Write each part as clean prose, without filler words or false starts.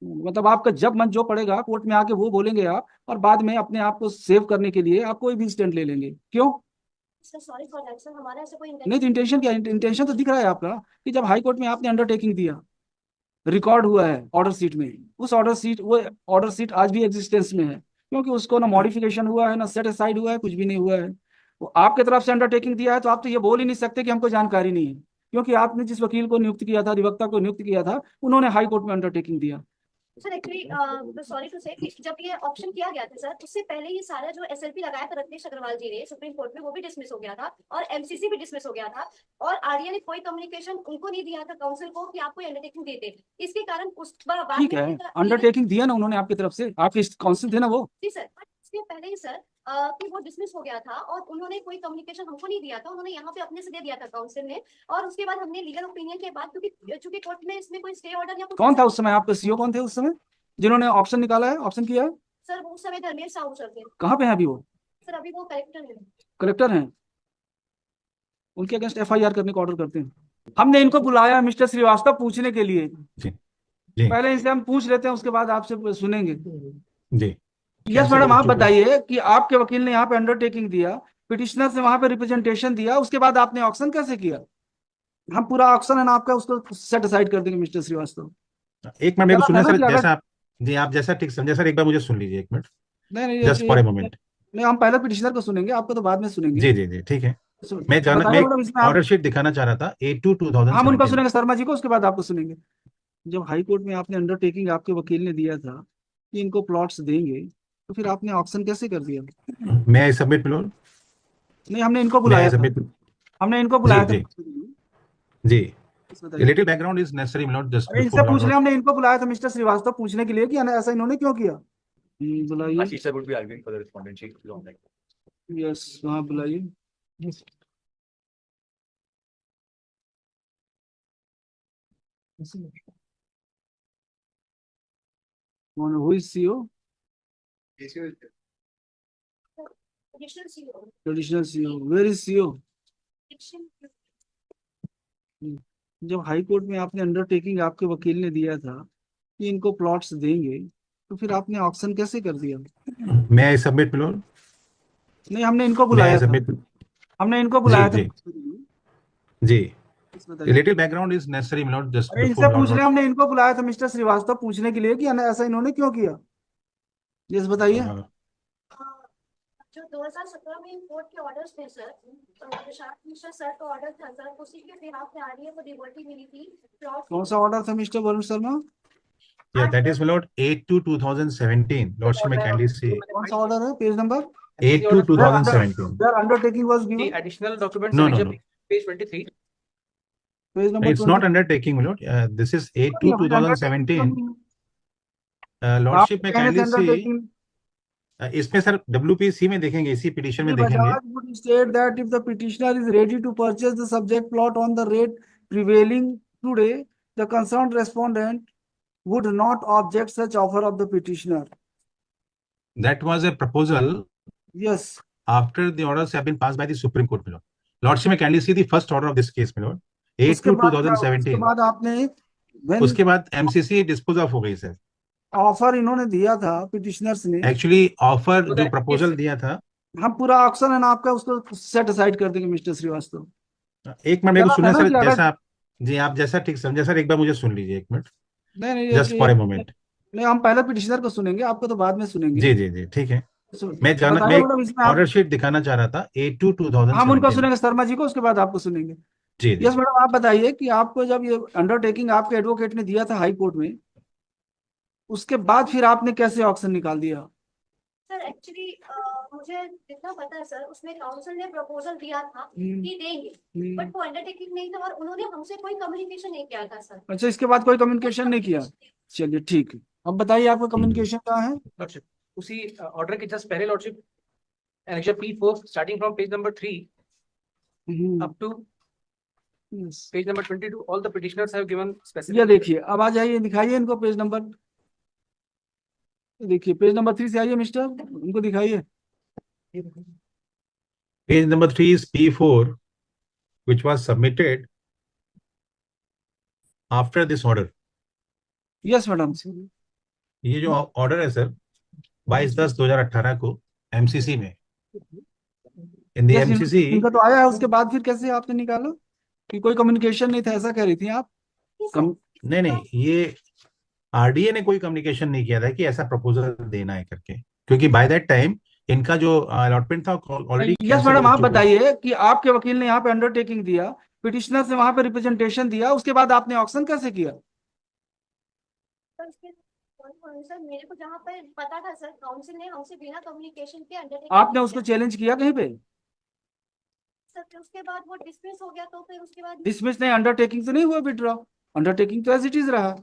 मतलब आपका जब मन जो पड़ेगा कोर्ट में आके वो बोलेंगे आप, और बाद में अपने आप को सेव करने के लिए आप कोई भी स्टैंड ले लेंगे, क्यों? Sir sorry for that sir, हमारा ऐसा कोई नहीं तो इंटेंशन नहीं इंटेंशन था। क्या, इंटेंशन तो दिख रहा है आपका कि जब हाई कोर्ट में आपने अंडरटेकिंग दिया, रिकॉर्ड हुआ है ऑर्डर सीट में, उस ऑर्डर सीट, वो ऑर्डर सीट आज भी एग्जिस्टेंस में है, क्योंकि उसको ना मॉडिफिकेशन हुआ है ना सेट असाइड हुआ है, कुछ भी नहीं हुआ है। वो आपके तरफ से अंडरटेकिंग दिया है, तो आप तो ये बोल ही नहीं सकते कि हमको जानकारी नहीं है, क्योंकि आपने जिस वकील को नियुक्त किया था, अधिवक्ता को नियुक्त किया था, उन्होंने हाई कोर्ट में अंडरटेकिंग दिया। सर एक्चुअली सॉरी टू से, जब ये ऑप्शन किया गया था सर, उससे पहले ये सारा जो एसएलपी लगाया था रत्नेश अग्रवाल जी ने सुप्रीम कोर्ट में, वो भी डिसमिस हो गया था और एमसीसी भी डिसमिस हो गया था। और आर्या ने कोई कम्युनिकेशन उनको नहीं दिया था काउंसिल को कि आपको अंडरटेकिंग देते। इसके कारण उस बाद ठीक में है, लीगल। अंडरटेकिंग दिया ना उन्होंने आपकी तरफ से, आपके काउंसिल थे ना वो। जी सर, बट इसके पहले ही सर कि वो डिसमिस हो गया था और उन्होंने कोई कम्युनिकेशन हमको नहीं दिया था, उन्होंने यहाँ पे अपने से दे दिया था काउंसिल ने। और उसके बाद हमने लीगल ओपिनियन के बाद, क्योंकि चूंकि कोर्ट में इसमें कोई स्टे ऑर्डर या कुछ कौन ऐसा। था उस समय आपका सीईओ, कौन थे उस समय जिन्होंने ऑप्शन निकाला है, ऑप्शन किया है? सर वो उस समय धर्मेश साहू सर थे। कहाँ पे है अभी वो? सर अभी वो कलेक्टर है। कलेक्टर हैं? उनके अगेंस्ट एफआईआर करने का ऑर्डर करते हैं। हमने इनको बुलाया मिस्टर श्रीवास्तव पूछने के लिए, जी जी पहले इनसे हम पूछ लेते हैं, उसके बाद आपसे सुनेंगे। जी। यस कैंसिल मैडम, करो आप चुप है। बताइए कि आपके वकील ने यहाँ पे अंडरटेकिंग दिया, पिटिशनर से वहां पे रिप्रेजेंटेशन दिया, उसके बाद आपने ऑक्शन कैसे किया? हम पूरा ऑक्शन है ना आपका, उसको सेट असाइड कर देंगे मिस्टर श्रीवास्तव। एक मिनट मेरे को गलत है सुनना ना सर, कि अगर, जैसा आप, जी आप जैसा ठीक समझे सर, एक बार मुझे सुन लीजिए, एक मिनट, नहीं नहीं जस्ट फॉर ए ये मोमेंट। नहीं, हम पहले पिटिशनर को सुनेंगे, आपको तो बाद में सुनेंगे। जी जी जी ठीक है। मैं बताइए एक मैडम इसमें ऑर्डर आप, शीट दिखाना चाह रहा था, A2 हम उनको 2017। सुनेंगे शर्मा जी को, उसके बाद आपको सुनेंगे। जब हाई कोर्ट में आपने अंडरटेकिंग आपके वकील ने दिया था कि इनको प्लॉट्स देंगे, तो फिर आपने ऑक्शन कैसे कर दिया? मैं आई सबमिट मिलोड। नहीं, हमने इनको मैं आई बुलाया था, सबमिट। हमने इनको जी बुलाया था। जी जी। बस बताइए। Little background is necessary milord, just अरे इनसे बिफोर पूछ ले, लॉर्ड। हमने इनको बुलाया था मिस्टर श्रीवास्तव पूछने के लिए कि ऐसा इन्होंने क्यों किया। बुलाइए। Ashish sir would be arguing for the respondent. She is on that. Yes, वहाँ बुलाइए। कौन है, who is CEO? Additional CO. Traditional CEO, where is CEO? जब हाई कोर्ट में आपने अंडरटेकिंग आपके वकील ने दिया था कि इनको प्लॉट्स देंगे, तो फिर आपने ऑक्शन कैसे कर दिया? मैं आई सबमिट मिलोड। नहीं, हमने इनको मैं आई बुलाया था, सबमिट। हमने इनको जी बुलाया था। जी जी। बस बताइए। Little background is necessary milord, just अरे इनसे बिफोर पूछ ले, लॉर्ड। हमने इनको बुलाया था मिस्टर श्रीवास्तव पूछने के लिए कि ऐसा इन्होंने क्यों किया। यस बताइए। जो 2017 में कोर्ट के ऑर्डर्स थे सर, प्रशांत मिश्रा सर का ऑर्डर था सर, उसी के बिहाफ में आ रही है वो डिवोटी मिली थी प्लॉट। कौन सा ऑर्डर था mister Varun Sharma? Yeah, that is my lord, 8 to 2017. Lordship, may kindly see कौन सा ऑर्डर है, page number? 8 to 2017. Where undertaking was The given, additional documents No, no, annexure no. page 23. Page number It's 20। not undertaking, my lord. This is 8 to फिर undertaking 2017. आप Lordship, may कहने से kindly see. Undertaking. इसमें sir WPC में देखेंगे, इसी petition में देखेंगे। Bajaj would state that if the petitioner is ready to purchase the subject plot on the rate prevailing today, the concerned respondent would not object such offer of the petitioner. That was a proposal Yes. after the orders have been passed by the Supreme Court, my lord. Lordship, may kindly see the first order of this case, my lord. 8 उसके to बाद क्या हुआ? उसके 2017. बाद आपने when उसके बाद MCC dispose of हो गई सर। ऑफर इन्होंने दिया था पिटिशनर्स ने, एक्चुअली ऑफर So जो that प्रपोजल is दिया था, हम पूरा ऑप्शन है ना आपका, उसको सेट असाइड कर देंगे मिस्टर श्रीवास्तव। एक मिनट मेरे को गलत है सुनना ना सर, कि अगर, जैसा आप, जी आप जैसा ठीक समझे सर, एक बार मुझे सुन लीजिए, एक मिनट, नहीं नहीं जस्ट फॉर ए मोमेंट। नहीं, हम पहले पिटिशनर को सुनेंगे, आपको तो बाद में सुनेंगे। जी जी जी ठीक है। मैं बताइए एक मैडम इसमें आप, ऑर्डर शीट दिखाना चाह रहा था, A2 हम उनको 2017। सुनेंगे शर्मा जी को, उसके बाद आपको सुनेंगे। जी जी। यस मैडम, आप बताइए कि आपको जब ये अंडरटेकिंग आपके एडवोकेट ने दिया था हाई कोर्ट में, उसके बाद फिर आपने कैसे ऑक्शन निकाल दिया? सर एक्चुअली मुझे जितना पता है सर, उसमें काउंसिल ने प्रपोजल दिया था कि देंगे, बट वो अंडरटेकिंग नहीं था और उन्होंने हमसे कोई कम्युनिकेशन नहीं किया था सर। अच्छा, इसके बाद कोई कम्युनिकेशन नहीं किया? चलिए ठीक है, अब बताइए आपका कम्युनिकेशन कहाँ है? lordship. उसी order के just पहले lordship annexure P4 starting from page number 3 up to Yes. page number 22. All the petitioners have given ये specific. देखिए, अब आ जाइए, दिखाइए इनको पेज नंबर, देखिए पेज नंबर 3 से आइए मिस्टर, उनको दिखाइए। Page number 3 is P4 which was submitted after this order. Yes madam. ये जो ऑर्डर है सर 22/10/2018 को एमसीसी में, इन द यस, एमसीसी, इनका तो आया है, उसके बाद फिर कैसे आपने निकाला कि कोई कम्युनिकेशन नहीं था, ऐसा कह रही थी आप? कम नहीं नहीं, ये आरडीए ने कोई कम्युनिकेशन नहीं किया था कि ऐसा प्रपोजल देना है करके, क्योंकि बाय दैट टाइम इनका जो अलॉटमेंट था ऑलरेडी यस कैंसिल मैडम, हो आप चुका। बताइए कि आपके वकील ने यहाँ पे अंडरटेकिंग दिया, पिटिशनर से वहां पे रिप्रेजेंटेशन दिया, उसके बाद आपने ऑक्शन कैसे किया? सर उसके सर मेरे को जहाँ पर पता था सर, काउंसिल ने हमसे बिना कम्युनिकेशन के अंडरटेकिंग आपने उसको चैलेंज किया कहीं पे? सर, फिर उसके बाद वो डिसमिस हो गया, तो फिर उसके बाद डिसमिस नहीं, अंडरटेकिंग से नहीं हुआ विड्रॉ, अंडरटेकिंग तो एज इट इज रहा।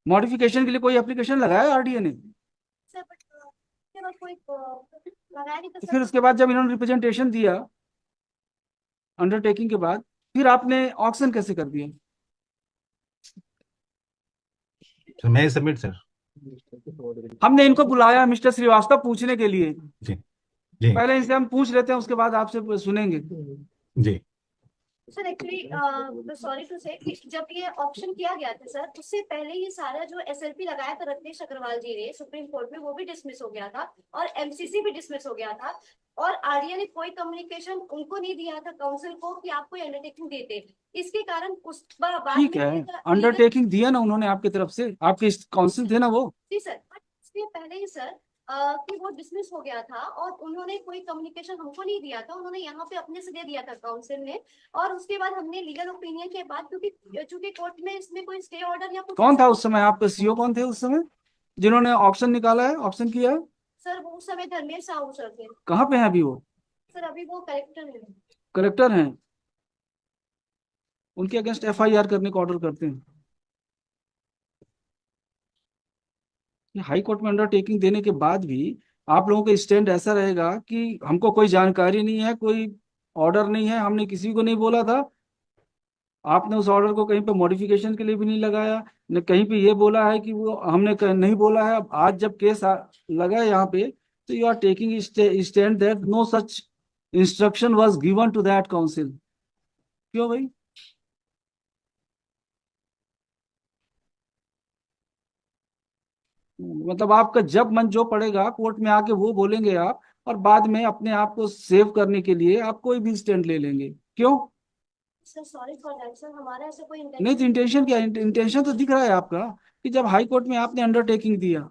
मॉडिफिकेशन के लिए कोई एप्लीकेशन लगाया आरडीए ने? सर बट उसके बाद कोई लगाया नहीं, तो तो सर फिर उसके बाद जब इन्होंने रिप्रेजेंटेशन दिया अंडरटेकिंग के बाद, फिर आपने ऑक्शन कैसे कर दिया? तो मैं सबमिट सर। हमने इनको बुलाया मिस्टर श्रीवास्तव पूछने के लिए, जी जी पहले इनसे हम पूछ लेते हैं, उसके बाद आपसे सुनेंगे। जी। सर एक्चुअली सॉरी टू से, जब ये ऑप्शन किया गया था सर, उससे पहले ये सारा जो एसएलपी लगाया था रत्नेश अग्रवाल जी ने सुप्रीम कोर्ट में, वो भी डिसमिस हो गया था और एमसीसी भी डिसमिस हो गया था। और आरडीए ने कोई कम्युनिकेशन उनको नहीं दिया था काउंसिल को कि आप कोई अंडरटेकिंग देते, इसके कारण उस बाद ठीक है, अंडरटेकिंग दिया ना उन्होंने आपकी तरफ से, आपके काउंसिल थे ना वो? जी सर, बट इसके पहले ही सर कि वो डिसमिस हो गया था और उन्होंने कोई कम्युनिकेशन हमको नहीं दिया था, उन्होंने यहाँ पे अपने से दे दिया था काउंसिल ने। और उसके बाद हमने लीगल ओपिनियन के बाद, क्योंकि चूंकि कोर्ट में इसमें कोई स्टे ऑर्डर या कुछ कौन था उस समय आपका सीओ, कौन थे उस समय जिन्होंने ऑप्शन निकाला है, ऑप्शन किया है? सर, वो उस समय धर्मेश साहू सर थे। कहाँ पे हैं अभी वो? सर अभी वो कलेक्टर है। कलेक्टर हैं, उनके अगेंस्ट एफआईआर करने का ऑर्डर करते हैं। ये हाई कोर्ट में अंडरटेकिंग देने के बाद भी आप लोगों का स्टैंड ऐसा रहेगा कि हमको कोई जानकारी नहीं है, कोई ऑर्डर नहीं है, हमने किसी को नहीं बोला था। आपने उस ऑर्डर को कहीं पे मॉडिफिकेशन के लिए भी नहीं लगाया, न कहीं पे ये बोला है कि वो हमने नहीं बोला है। अब आज जब केस लगा है यहाँ पे, तो you are taking stand that no such instruction was given to that council. क्यों भाई? मतलब आपका जब मन जो पड़ेगा कोर्ट में आके वो बोलेंगे आप, और बाद में अपने आप को सेव करने के लिए आप कोई भी स्टैंड ले लेंगे। क्यों? Sir sorry for that sir, हमारा ऐसा कोई नहीं तो इंटेंशन क्या? इंटेंशन तो दिख रहा है आपका कि जब हाई कोर्ट में आपने अंडरटेकिंग दिया,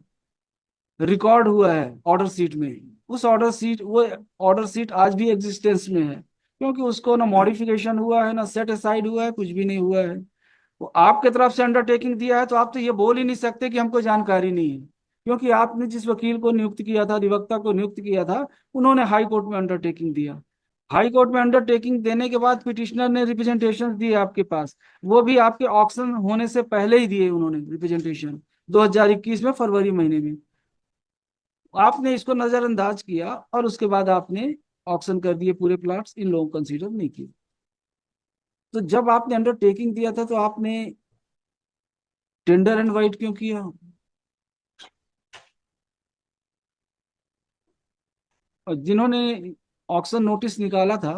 रिकॉर्ड हुआ है ऑर्डर सीट में, उस ऑर्डर सीट, वो ऑर्डर सीट आज भी एग्जिस्टेंस में है, क्योंकि उसको ना मॉडिफिकेशन हुआ है ना सेट असाइड हुआ है, कुछ भी नहीं हुआ है। वो आपके तरफ से अंडरटेकिंग दिया है, तो आप तो ये बोल ही नहीं सकते कि हमको जानकारी नहीं है, क्योंकि आपने जिस वकील को नियुक्त किया था, अधिवक्ता को नियुक्त किया था, उन्होंने हाई कोर्ट में अंडरटेकिंग दिया। हाई कोर्ट में अंडरटेकिंग देने के बाद पिटिशनर ने रिप्रेजेंटेशन दिए आपके पास, वो भी आपके ऑक्शन होने से पहले ही दिए उन्होंने रिप्रेजेंटेशन, 2021 में फरवरी महीने में। आपने इसको नजरअंदाज किया और उसके बाद आपने ऑक्शन कर दिए पूरे प्लॉट्स, इन लोगों को कंसीडर नहीं किए। तो जब आपने अंडरटेकिंग दिया था तो आपने टेंडर एंड वाइट क्यों किया? और जिन्होंने ऑक्शन नोटिस निकाला था,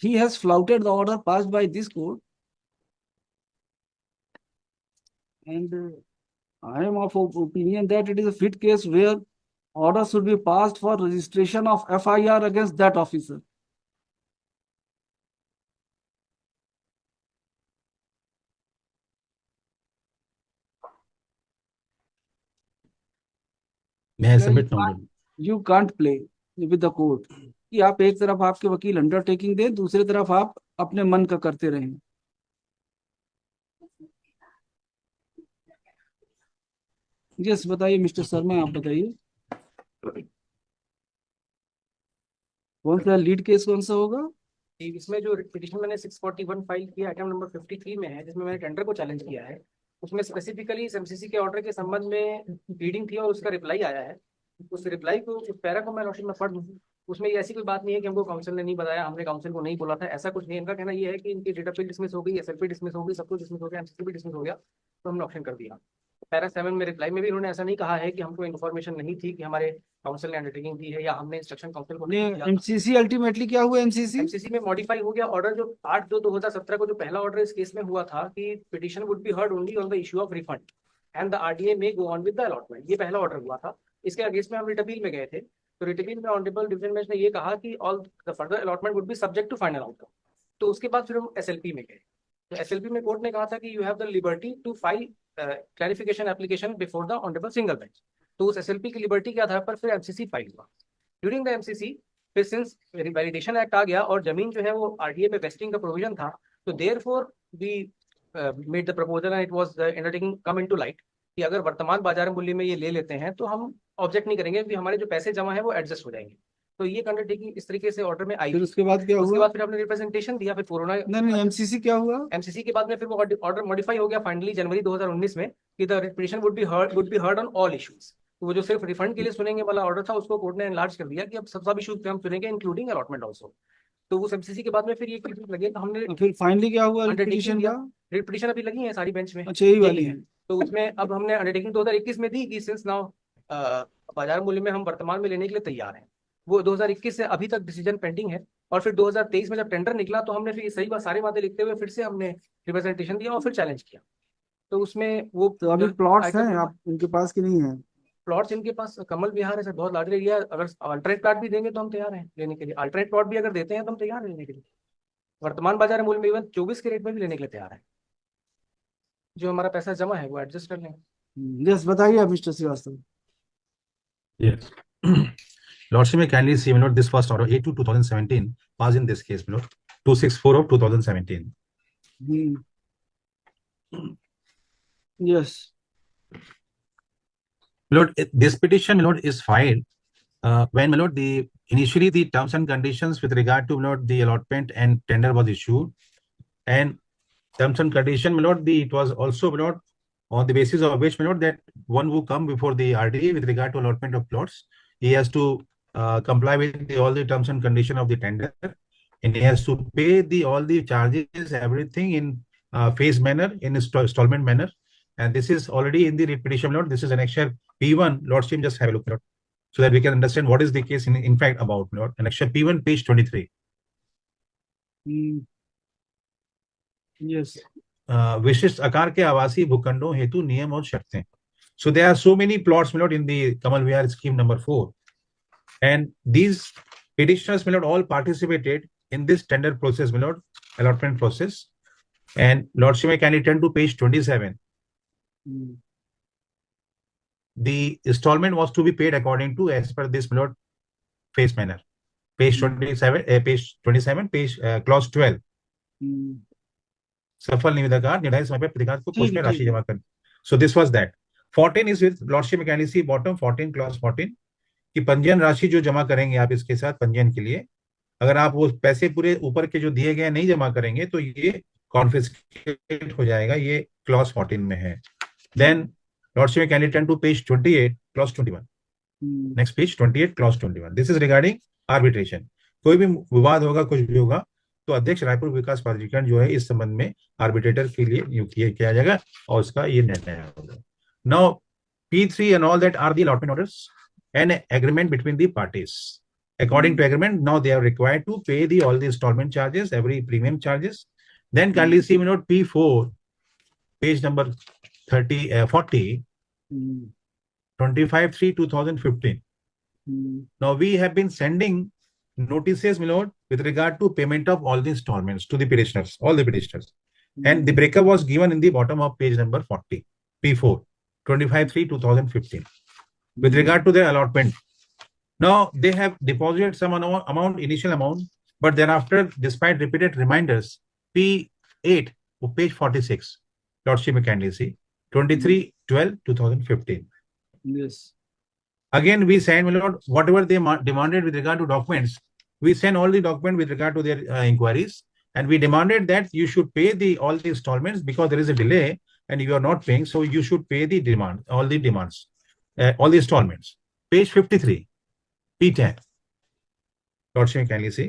he has flouted the order passed by this court, and I am of opinion that it is a fit case where order should be passed for registration of FIR against that officer. मैं submit now. You can't play with the court कि आप एक तरफ आपके वकील undertaking दें, दूसरी तरफ आप अपने मन का करते रहें। यस बताइए मिस्टर शर्मा, आप बताइए कौन सा लीड केस कौन सा होगा? इसमें जो पिटिशन मैंने 641 फाइल किया आइटम नंबर 53 में है, जिसमें मैंने टेंडर को चैलेंज किया है, उसमें स्पेसिफिकली इस एमसीसी के ऑर्डर के संबंध में रीडिंग थी और उसका रिप्लाई आया है। उस रिप्लाई को, उस पैरा को मैं रोशन में पढ़ दूं। उसमें ये ऐसी कोई बात नहीं है कि हमको काउंसिल ने नहीं बताया, हमने काउंसिल को नहीं बोला था, ऐसा कुछ नहीं। इनका कहना ये है कि इनकी डेटा पे डिसमिस हो गई, एसएलपी डिसमिस हो गई, सब कुछ डिसमिस हो गया, एमसीसी भी डिसमिस हो गया, तो हमने ऑप्शन कर दिया। पैरा 7 में रिप्लाई में भी उन्होंने ऐसा नहीं कहा है कि हमको इन्फॉर्मेशन नहीं थी कि हमारे काउंसिल ने अंडरटेकिंग दी है या हमने इंस्ट्रक्शन काउंसिल को नहीं दिया। एमसीसी अल्टीमेटली क्या हुआ? एमसीसी एमसीसी में मॉडिफाई हो गया ऑर्डर, जो 8/2/2017 को जो पहला ऑर्डर इस केस में हुआ था कि petition would be heard only on the issue of refund, and the RDA may go on with the allotment। ये पहला ऑर्डर हुआ था। इसके अगेंस्ट में हम रिट अपील में गए थे, तो रिट अपील में ऑनरेबल डिवीजन बेंच ने ये कहा कि all the further allotment would be subject to final outcome. तो उसके बाद फिर हम SLP में गए, तो SLP में कोर्ट ने कहा था कि you have the liberty to file clarification application before the honourable single bench. तो उस SLP की लिबर्टी के आधार पर फिर MCC फाइल हुआ। ड्यूरिंग द MCC फिर सिंस वैलिडेशन एक्ट आ गया और जमीन जो है वो RDA पे वेस्टिंग का प्रोविजन था, तो therefore we made the proposal and it was the undertaking come into light कि अगर वर्तमान बाजार मूल्य में ये ले लेते हैं तो हम ऑब्जेक्ट नहीं करेंगे, क्योंकि हमारे जो पैसे जमा है वो एडजस्ट हो जाएंगे। तो ये अंडरटेकिंग इस तरीके से ऑर्डर में आई। फिर उसके बाद क्या उसके हुआ? बाद फिर हमने रिप्रेजेंटेशन दिया, फिर कोरोना नहीं, MCC क्या हुआ? MCC के बाद में फिर वो ऑर्डर मॉडिफाई हो गया फाइनली जनवरी 2019 में कि the petition would be heard on all issues. तो वो जो सिर्फ रिफंड के लिए सुनेंगे वाला ऑर्डर था उसको कोर्ट ने एनलार्ज कर दिया कि अब सब इश्यूज पे हम सुनेंगे इंक्लूडिंग अलॉटमेंट ऑल्सो। तो उस MCC के बाद में फिर ये केसेस लगे, तो हमने फिर फाइनली क्या हुआ अंडरटेकिंग पिटीशन दिया। का? पिटीशन अभी लगी है सारी बेंच में, अच्छा, यही वाली यही है। है। तो उसमें अब हमने अंडरटेकिंग 2021 में दी कि सिंस नाउ बाजार मूल्य में हम वर्तमान में लेने के लिए तैयार हैं। वो 2021 से अभी तक डिसीजन पेंडिंग है, और फिर 2023 में जब टेंडर निकला तो हमने फिर सही बात सारी बातें लिखते हुए फिर से हमने रिप्रेजेंटेशन दिया और फिर चैलेंज किया। तो उसमें वो तो अभी प्लॉट्स हैं आप उनके पास कि नहीं है? प्लॉट्स इनके पास कमल विहार है सर, बहुत लार्ज एरिया। अगर अल्टरनेट प्लॉट भी देंगे तो हम तैयार हैं लेने के लिए। अल्टरनेट प्लॉट भी अगर देते हैं तो हम तैयार हैं लेने के लिए। वर्तमान बाजार मूल्य में इवन 24 के रेट में भी लेने के लिए तैयार है। जो हमारा पैसा जमा है वो एडजस्ट कर लेंगे। यस, बताइए आप mister Srivastava. Yes. Lordship may kindly see, my lord, this first order A2/2017 passed in this case, my lord, 264 of 2017. Yes. My lord, this petition, my lord, is filed when, my lord, initially the terms and conditions with regard to, my lord, the allotment and tender was issued, and terms and condition, my lord, it was also, my lord, on the basis of which, my lord, that one who come before the RDA with regard to allotment of plots, he has to comply with all the terms and condition of the tender, and he has to pay all the charges, everything in phase manner, in installment manner. And this is already in the writ petition, my lord. This is annexure P1. Lordship, just have a look, my lord, so that we can understand what is the case in fact about, my lord. Annexure P1, page 23. Yes. विशिष्ट आकार के आवासीय भूखंडों हेतु नियम और शर्तें. So there are so many plots, my lord, in the Kamal Vihar scheme number 4, and these petitioners, my lord, all participated in this tender process, my lord, allotment process. And lordship may kindly turn to page 27. The installment was to be paid according to as per this, my lord, phase manner. Page 27, clause 12. सफल निविदाकार निर्धारित समय पर प्रतिकार को कोष में राशि जमा करनी. So this was that. 14 is with lordship may kindly see bottom 14, clause 14 कि पंजीयन राशि जो जमा करेंगे आप इसके साथ पंजीयन के लिए, अगर आप वो पैसे पूरे ऊपर के जो दिए गए नहीं जमा करेंगे तो ये कॉन्फिस्केट हो जाएगा. ये क्लॉज 14 में है. Then lordship may can turn to page 28, clause 21. Next page 28, clause 21. This is regarding arbitration. कोई भी विवाद होगा, कुछ भी होगा, तो अध्यक्ष रायपुर विकास प्राधिकरण जो है इस संबंध में आर्बिट्रेटर के लिए नियुक्त किया जाएगा और उसका ये निर्णय होगा. Now P3 and all that are the allotment orders and agreement between the parties. According to agreement, now they are required to pay all the installment charges, every premium charges. Then kindly see note P4, page number 40, 25/3/2015. Now we have been sending notices, my lord, with regard to payment of all the installments to the petitioners, all the petitioners. And the breakup was given in the bottom of page number 40, P4, 25/3/2015. With regard to their allotment, now they have deposited some amount, initial amount, but thereafter, despite repeated reminders, P8, page 46, lordship may kindly see, 23/12/2015. Yes. Again, we send, my lord, whatever they demanded with regard to documents, we send all the document with regard to their inquiries, and we demanded that you should pay all the installments because there is a delay and you are not paying, so you should pay the demand, all the demands, all the installments. Page 53, P10. Lordship, can you see?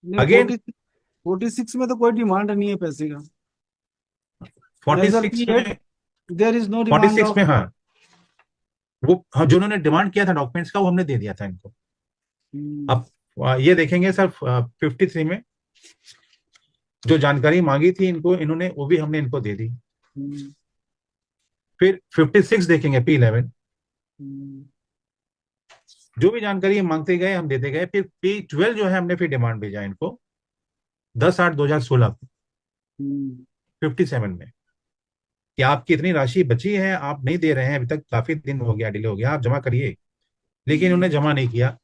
Again, 46 में तो कोई demand नहीं है पैसे का. 46 में, There is no demand. 46 में, हाँ, वो जो उन्होंने डिमांड किया था डॉक्यूमेंट्स का वो हमने दे दिया था इनको. अब ये देखेंगे सर 53 में जो जानकारी मांगी थी इनको, इन्होंने वो भी हमने इनको दे दी. फिर 56 देखेंगे P11, जो भी जानकारी हम मांगते गए हम देते गए। फिर P12 जो है हमने फिर डिमांड भेजा इनको 10/8/2016 को 57 में कि आपकी इतनी राशि बची है, आप नहीं दे रहे हैं अभी तक, काफी दिन हो गया, डिले हो गया, आप जमा करिए। लेकिन उन्होंने जमा नहीं किया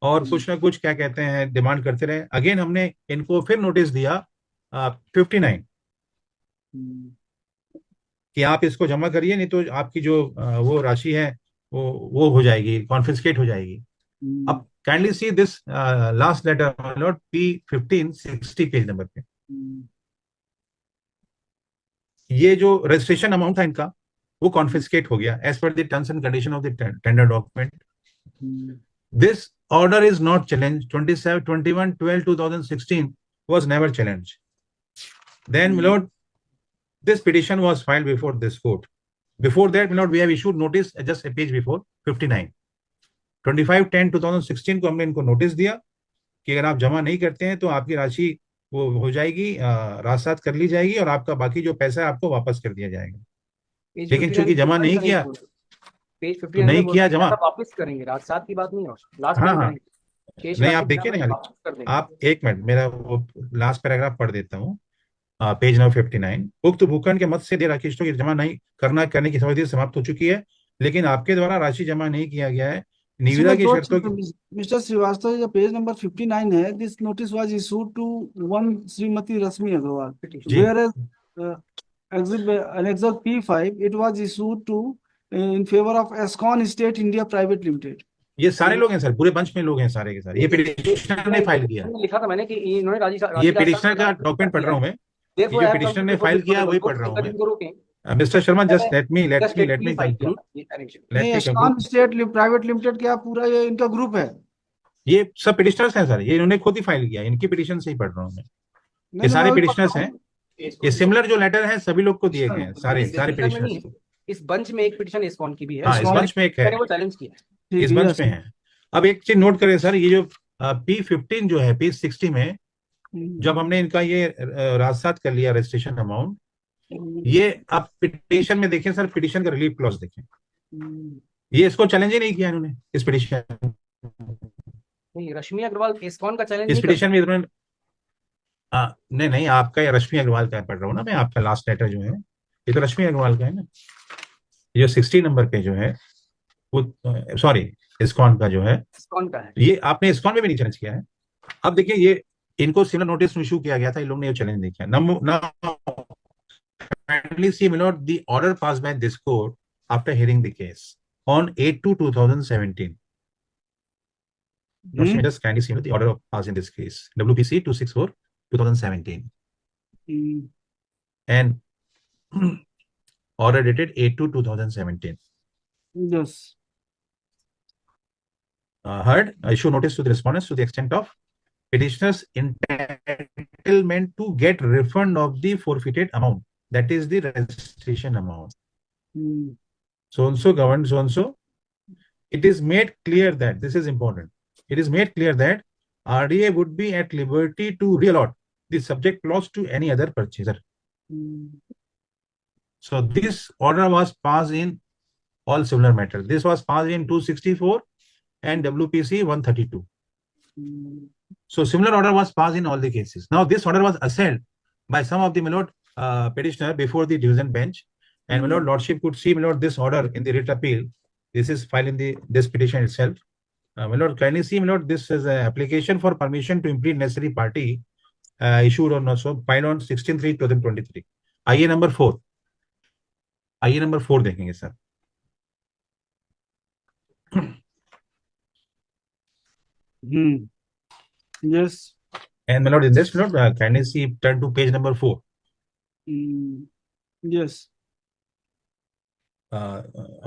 और कुछ ना कुछ क्या कहते हैं डिमांड करते रहे। अगेन हमने इनको फिर नोटिस दिया 59 कि आप इसको जमा करिए, नहीं तो आपकी जो वो राशि है वो हो जाएगी, कॉन्फिस्केट हो जाएगी। अब kindly see this last letter note P15 60 page number पे, ये जो रजिस्ट्रेशन अमाउंट था इनका वो कॉन्फिस्केट हो गया as per the terms and condition of the tender document. This order is not challenged. 21/12/2016 was never challenged. Then, my lord, this petition was filed before this court. Before that, my lord, we have issued notice just a page before 59. 25/10/2016 को हमने इनको notice दिया कि अगर आप जमा नहीं करते हैं तो आपकी राशि वो हो जाएगी, राजसात कर ली जाएगी और आपका बाकी जो पैसा है आपको वापस कर दिया जाएगा। लेकिन चूंकि जमा नहीं किया, पेज तो नहीं किया जमा, वापस करेंगे, रात सात की बात नहीं है, लास्ट हाँ में हाँ शेष नहीं, राशि आप देखिए वापस ना, कर देंगे। आप एक मिनट मेरा वो लास्ट पैराग्राफ पढ़ देता हूँ, पेज नंबर 59। उक्त भूखंड के मत से देय राशि की जमा नहीं करने की समझ समाप्त हो चुकी है, लेकिन आपके द्वारा राशि जमा नहीं किया गया है। निविदा की शर्तों की मिस्टर श्रीवास्तव, जो पेज नंबर 59 है, this notice was issued to one Shrimati Rashmi Agarwal, where annexure P5 it was issued to in favour of Escon state India private limited. ये सारे लोग हैं सर, पूरे बंच में लोग हैं सारे के सारे। ये पिटिशनर ने फाइल किया, लिखा था मैंने कि इन्होंने ये पिटिशनर का डॉक्यूमेंट पढ़ रहा हूँ मैं, ये जो पिटिशनर ने फाइल किया वही पढ़ रहा हूँ मैं। Mister Sharma, just let me conclude. नहीं, एस्कॉन स्टेट प्राइवेट लिमिटेड क्या पूरा ये इनका ग्रुप है? ये सब पिटिशनर्स हैं सर, ये इन्होंने खुद ही फाइल किया, इनकी पिटिशन से ही पढ़ रहा हूँ मैं। ये सारे पिटिशनर्स हैं, ये सिमिलर जो लेटर है सभी लोग को दिए गए हैं, सारे पिटिशनर्स। इस बंच में एक पिटिशन एस्कॉन की भी है, हाँ, इस बंच में एक है, वो चैलेंज किया है, इस बंच में है। अब एक चीज नोट करें सर, ये जो P15 जो है P60 में जब हमने इनका ये राजसात कर लिया रजिस्ट्रेशन अमाउंट, ये आप पिटिशन में देखें सर, पिटिशन का रिलीफ क्लॉज देखें, ये इसको चैलेंज ही नहीं किया इन्होंने इस पिटिशन। नहीं, रश्मि अग्रवाल एस्कॉन का चैलेंज इस पिटिशन में इन्होंने नहीं, आपका ये रश्मि अग्रवाल का पढ़ रहा हूँ ना मैं, आपका लास्ट लेटर जो है ये तो रश्मि अग्रवाल का है ना, ये जो 60 नंबर पे जो है वो, सॉरी इस्कॉन का जो है, इस्कॉन का है, ये आपने इस्कॉन में भी नहीं चैलेंज किया है। अब देखिए, ये इनको सिमिलर नोटिस इशू किया गया था, इन लोगों ने ये चैलेंज नहीं किया। Kindly see, my lord, the order passed by this court after hearing the case on 8/2/2017. Just kindly see the order passed in this case, WPC 264/2017, and order dated 8/2/2017. Yes. Heard, issue notice to the respondents to the extent of petitioner's entitlement to get refund of the forfeited amount, that is the registration amount. So and so governed so and so. It is made clear that, this is important, it is made clear that RDA would be at liberty to reallot the subject clause to any other purchaser. So this order was passed in all similar matters. This was passed in 264 and WPC 132. So similar order was passed in all the cases. Now this order was assailed by some of the my lord petitioner before the division bench, and my lord lordship could see my lord this order in the writ appeal. This is filed in this petition itself. My lord, kindly see my lord, this is an application for permission to implead necessary party issued on also filed on 16/3/2023. IA number 4. IA number 4 देखेंगे sir. Yes. And my lord, in this, my lord, kindly see, turn to page number 4. Yes.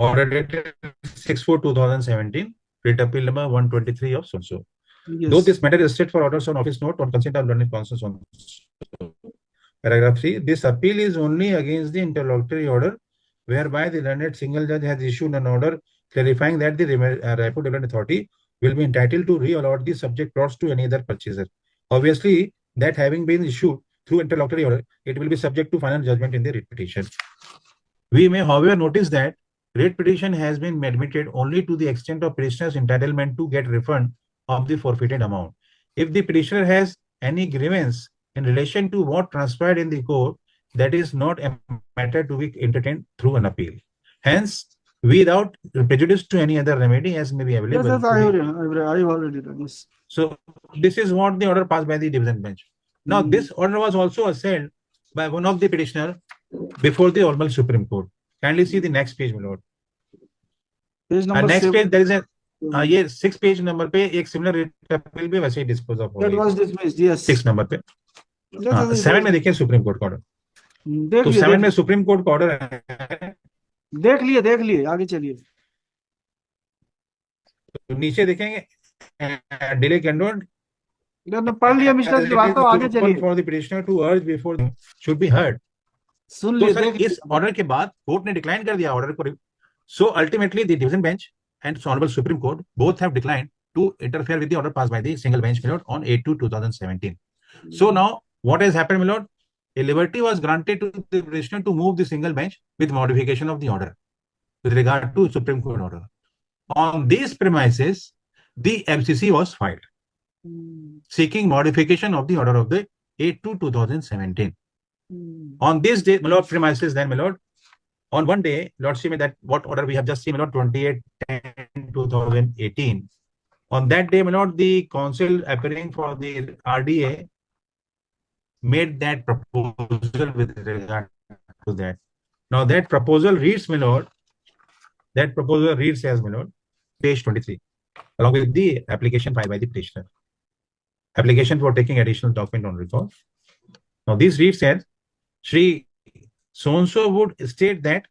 Order dated 6/4/2017, writ appeal number 123 of so. Yes. Though this matter is set for orders on office note on consent of learned counsels on paragraph 3, this appeal is only against the interlocutory order whereby the learned single judge has issued an order clarifying that the Raipur Development Authority will be entitled to reallot the subject plots to any other purchaser. Obviously, that having been issued through interlocutory order, it will be subject to final judgment in the writ petition. We may, however, notice that writ petition has been admitted only to the extent of petitioner's entitlement to get refund of the forfeited amount. If the petitioner has any grievance in relation to what transpired in the court, that is not a matter to be entertained through an appeal. Hence, without prejudice to any other remedy as may be Yes, available. yes, I have already done this. So this is what the order passed by the division bench. Now, Hmm. this order was also assailed by one of the petitioner before the Honorable Supreme Court. Kindly see the next page, my lord. Page number Next 7. page, there is a ये 6 page number पे एक similar appeal भी वैसे ही dispose of हो That गई was dismissed. Yes. 6 number पे। Yes, हाँ, yes, 7 में देखिए सुप्रीम कोर्ट का ऑर्डर। देख तो लिए 7 में सुप्रीम कोर्ट का ऑर्डर है। देख लिए आगे चलिए। तो नीचे देखेंगे डिले कैंडोन मैंने पढ़ लिया मिस्टर श्रीवास्तव, आगे चलिए। For the petitioner to urge before should be heard. सुन तो लिए, सर देख इस ऑर्डर के बाद कोर्ट ने डिक्लाइन कर दिया ऑर्डर को। So ultimately the division bench and Honorable Supreme Court both have declined to interfere with the order passed by the single bench, my lord, on 8/2/2017. So now, what has happened, my lord? A liberty was granted to the petitioner to move the single bench with modification of the order with regard to Supreme Court order. On these premises, the MCC was filed seeking modification of the order of the 8/2/2017. On this day, my lord, premises then, my lord, on one day, Lordship, that what order we have just seen, my lord, 28/10/2018. On that day, my lord, the council appearing for the RDA made that proposal with regard to that. Now that proposal reads, my lord, as, my lord, page 23, along with the application filed by the petitioner. Application for taking additional document on record. Now this reads as, Shri so-and-so would state that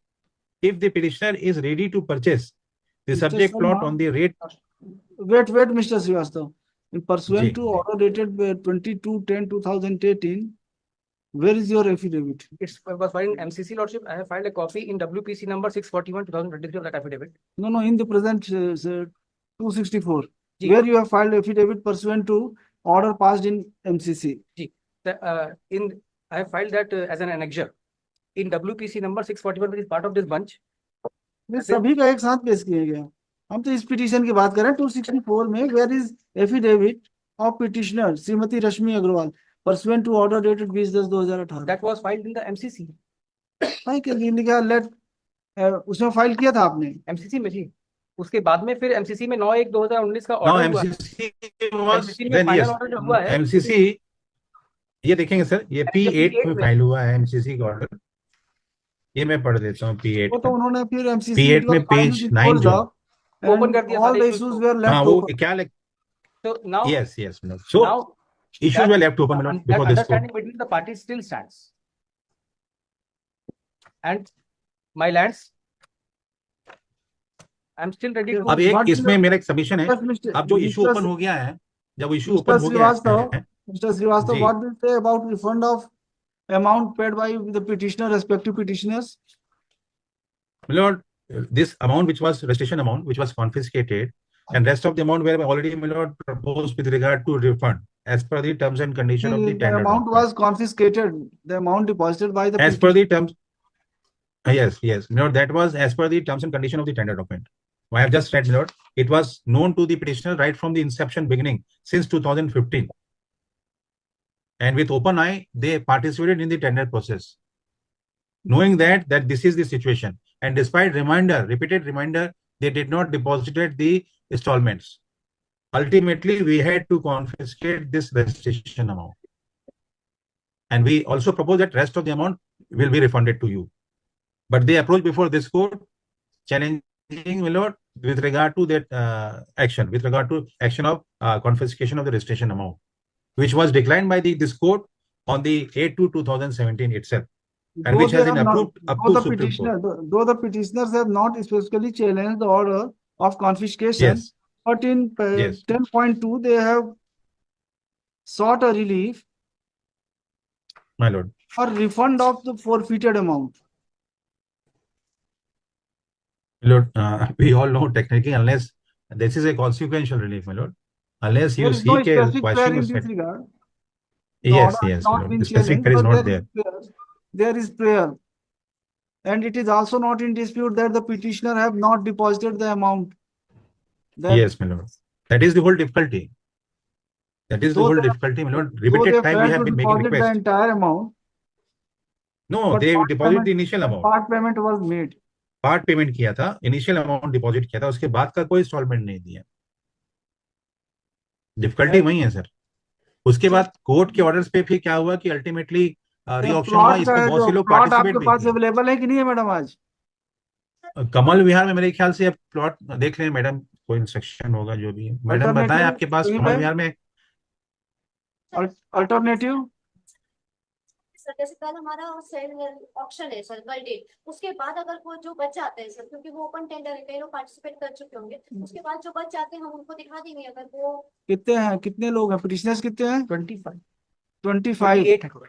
if the petitioner is ready to purchase the Mr. subject plot Sharma, on the rate. Wait, Mr. Srivastav. In pursuant जी, to जी. order dated 22/10/2018, where is your affidavit? It's was filed in MCC, Lordship. I have filed a copy in WPC number 641/2023 of that affidavit. No, in the present 264, जी. where you have filed affidavit pursuant to order passed in MCC. I have filed that as an annexure in WPC number 641, which is part of this bunch. ये सभी का एक साथ पेश किया गया। हम तो इस पिटीशन की बात कर रहे हैं 264 में, where is affidavit of petitioner Shrimati Rashmi Agarwal pursuant to order dated 20/10/2018। That was filed in the MCC. भाई के लिए लिखा लेट, उसमें फाइल किया था आपने MCC में जी। उसके बाद में फिर MCC में 9/1/2019 का Now ऑर्डर हुआ। MCC was MCC में then फाइनल yes, ऑर्डर जो हुआ है, MCC ये देखेंगे सर, ये P8 में फाइल हुआ है MCC का ऑर्डर। ये मैं पढ़ देता हूँ P8 वो तो उन्होंने फिर MCC P8 में पेज 9 जो ओपन कर दिया all सारे the issues issues को। were हाँ left वो open। क्या लग So now, yes so now issues were left open my lord, that before this court. understanding between the parties still stands. And my lands, I'm still ready to. अब एक इसमें मेरा एक submission है। अब जो इशू ओपन हो गया है, जब इशू ओपन हो गया है, Mr. Srivastava, जी। what do you say about refund of amount paid by the petitioner, respective petitioners? my lord, this amount which was restitution amount which was confiscated and rest of the amount were already, my lord, proposed with regard to refund as per the terms and condition of the The tender amount document. was confiscated, the amount deposited by the As per the terms, yes, my lord, that was as per the terms and condition of the tender document. I have just read, my lord, it was known to the petitioner right from the inception beginning since 2015. And with open eye, they participated in the tender process, knowing that this is the situation. And despite repeated reminder, they did not deposit the installments. Ultimately, we had to confiscate this restitution amount. And we also propose that rest of the amount will be refunded to you. But they approached before this court, challenging, my lord, with regard to that action, with regard to action of confiscation of the restitution amount, which was declined by this court on the 8/2/2017 itself, and which has been approved up to Supreme Court. Though the petitioners have not specifically challenged the order of confiscation, Yes, but in Yes. 10.2 they have sought a relief my lord. for refund of the forfeited amount. My lord, we all know technically, unless this is a consequential relief, my lord, unless There you is no seek a specific prayer question in of this regard. The yes, order has my not lord, been the specific challenged, prayer is but not there. there is prayer. and it is also not in dispute that the petitioner have not deposited the amount. That Yes, my lord. That is the whole difficulty. That is the though whole they, difficulty, my lord. though Repeated they time we failed have to been making deposit the request. entire amount, No, but they part deposited the payment, initial amount. part payment was made. Part payment किया था, initial amount deposit किया था, उसके बाद का कोई instalment नहीं दिया। डिफिकल्टी वही है सर। उसके बाद कोर्ट के ऑर्डर्स पे फिर क्या हुआ कि अल्टीमेटली रीऑक्शन हुआ, प्लॉट का इसमें है बहुत जो से लोग प्लॉट पार्टिसिपेट आपके भी पास किए। अवेलेबल है कि नहीं है मैडम आज? कमल विहार में मेरे ख्याल से अब प्लॉट देख लें मैडम, कोई इंस्ट्रक्शन होगा जो भी है। मैडम बताएं अल्टरनेटिव आपके पास कहीं कमल पे विहार में अल्टरनेटिव? सर जैसे कल हमारा सेल ऑक्शन है सर, कल डेट, उसके बाद अगर वो जो बच जाते हैं सर, क्योंकि वो ओपन टेंडर है, कई लोग पार्टिसिपेट कर चुके होंगे, उसके बाद जो बच जाते हैं हम उनको दिखा देंगे। अगर वो कितने हैं, कितने लोग हैं, पिटिशनर्स कितने हैं? 25 25 28 है total।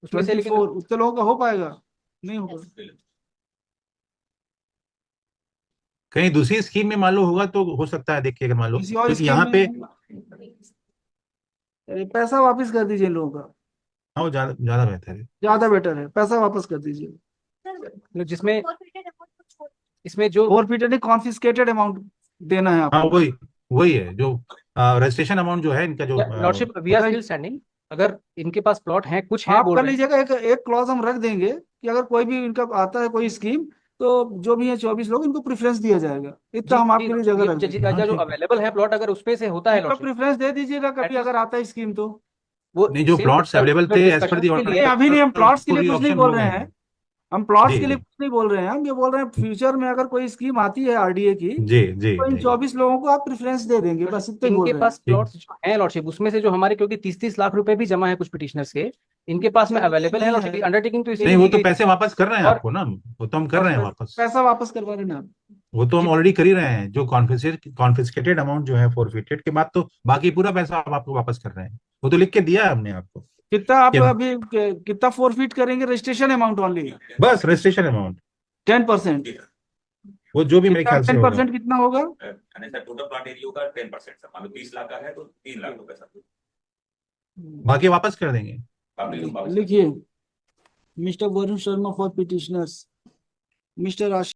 उसमें से 24 लेकिन उतने लोगों का हो पाएगा? नहीं होगा। कहीं दूसरी स्कीम में मालूम होगा तो हो सकता है, देखिए अगर मालूम, किसी और क्योंकि स्कीम यहाँ पे में अरे पैसा वापस कर दीजिए इन लोगों का, हाँ वो ज्यादा ज्यादा बेहतर है। ज्यादा बेटर है, पैसा वापस कर दीजिए। सर जिसमें forfeited amount को छोड़ इसमें जो फॉरफिटेड नहीं, कॉन्फिस्केटेड अमाउंट देना है हाँ आपको। वही वही है जो रजिस्ट्रेशन अमाउंट जो है इनका जो lordship we are still standing. अगर इनके पास प्लॉट हैं, कुछ हैं आप बोल कर रहे हैं, लीजिएगा, एक क्लॉज हम रख देंगे कि अगर कोई भी इनका आता है कोई स्कीम, तो जो भी है 24 लोग इनको प्रेफरेंस दिया जाएगा, इतना हम आपके लिए जगह रख देंगे। हाँ, जो ठीक है। अवेलेबल है प्लॉट, अगर उसपे से होता है इनको लॉर्डशिप, प्रेफरेंस दे दीजिएगा कभी अगर आता है स्कीम तो। वो नहीं, जो same प्लॉट्स discussion अवेलेबल थे एज पर दी के ऑर्डर, लिए नहीं अभी नहीं, हम प्लॉट्स के लिए कुछ नहीं ऑप्शन बोल हो रहे गए हैं, हम प्लॉट्स जी के लिए जी कुछ नहीं बोल रहे हैं, हम ये बोल रहे हैं फ्यूचर में अगर कोई स्कीम आती है आरडीए की, जी जी तो इन जी 24 लोगों को आप प्रेफरेंस दे देंगे, बस इतने ही बोल इनके रहे पास हैं। प्लॉट्स जो हैं लॉर्डशिप, उसमें से जो हमारे, क्योंकि 30-30 लाख रुपए भी जमा है कुछ पिटिशनर्स के, इनके पास में सर, अवेलेबल है नहीं लॉर्डशिप। है। अंडरटेकिंग तो नहीं, इसीलिए वो दी तो गई पैसे वापस कर रहे हैं और आपको ना, वो तो हम कर रहे हैं वापस, पैसा वापस करवा देना आप। वो तो हम ऑलरेडी कर ही रहे हैं। जो कॉन्फिस्केटेड अमाउंट जो है फोरफिटेड के बाद, तो बाकी पूरा पैसा हम आपको वापस कर रहे हैं, वो तो लिख के दिया है हमने आपको। कितना आप कि अभी कितना फॉरफिट करेंगे? रजिस्ट्रेशन अमाउंट ओनली बस रजिस्ट्रेशन अमाउंट 10%। वो जो भी मेरे ख्याल से होगा। 10% कितना होगा? टोटल प्लॉट एरिया का 10%, सर मान लो 30 लाख का है तो 3 लाख रुपए सर, बाकी वापस कर देंगे। बाकी लिखिए, mister Varun Sharma for petitioners, mister